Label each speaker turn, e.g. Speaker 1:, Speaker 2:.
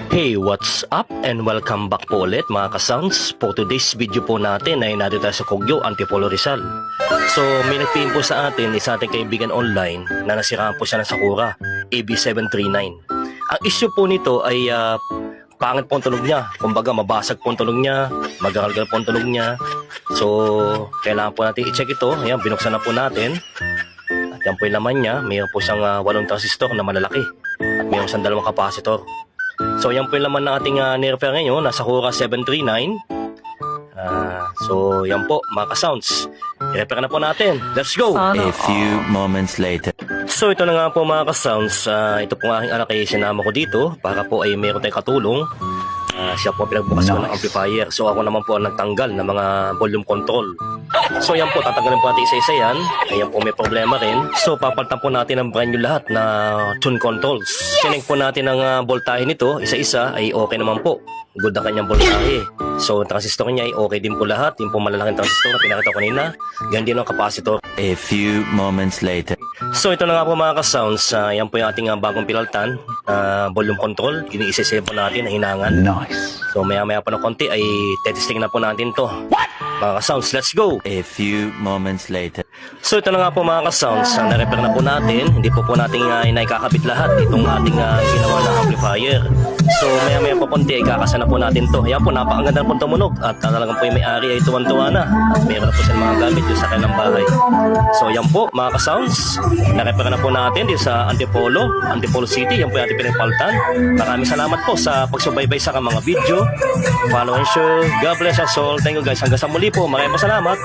Speaker 1: Hey, what's up and welcome back po ulit mga ka-sounds. For today's video po natin ay natin tayo sa Kogyo, Antipolo, Rizal. So may nagpihim po sa atin, isa ating kaibigan online na nasiraan po siya ng Sakura AB739. Ang issue po nito ay pangit po ang tunog niya. Kumbaga mabasag po ang tunog niya, magagalgal po ang tunog niya. So kailangan po natin i-check ito. Ayan, binuksan na po natin. At yan po yung laman niya. Mayroon po siyang 8 transistor na malalaki. At mayroon siyang 2 kapasitor. So yan po yung laman ng ating ni-repair ngayon, nasa Sakura 739. So yan po mga ka-sounds, i-repair na po natin. Let's go!
Speaker 2: A few moments later.
Speaker 1: So ito na nga po mga ka-sounds, ito po ang aking anak ay sinama ko dito para po ay meron tayong katulong. Siya po pinagbukas ko ng amplifier. So ako naman po ang nagtanggal ng mga volume control. So yan po, tatanggalin po natin isa-isa yan. Ayan po, may problema rin. So papalitan po natin ang brand new lahat na tune controls. Chinek po natin ang voltahe nito, isa-isa ay okay naman po. Good ang kanyang voltahe. So transistor niya ay okay din po lahat. Yung po malalaking transistor na pinakita ko kanina. Yan din ang capacitor.
Speaker 2: A few moments later.
Speaker 1: So ito na nga po mga ka-sounds, yan po yung ating bagong pinaltan, volume control. Ini-isa-isa po natin na hinangan.
Speaker 2: Nice.
Speaker 1: So maya-maya po ng konti ay testing na po natin to. Mga ka-sounds, let's go!
Speaker 2: A few moments later.
Speaker 1: So ito na nga po mga ka-sounds, na-repair na po natin. Hindi po natin inaikakabit lahat itong ating ginawa na amplifier. So maya-maya po konti ay kakasa na po natin to. Ayan po, napakaganda po tumunog. At talagang po yung may-ari ay tuwan-tuwa na. At meron na po silang mga gamit yung sa kanilang bahay. So yan po mga ka-sounds, na-repair na po natin dito sa Antipolo City. Yan po yung ating pinagpalitan. Maraming salamat po sa pagsubaybay sa mga video. Follow and share. God bless us all. Thank you guys. Hanggang sa muli po. Maraming salamat.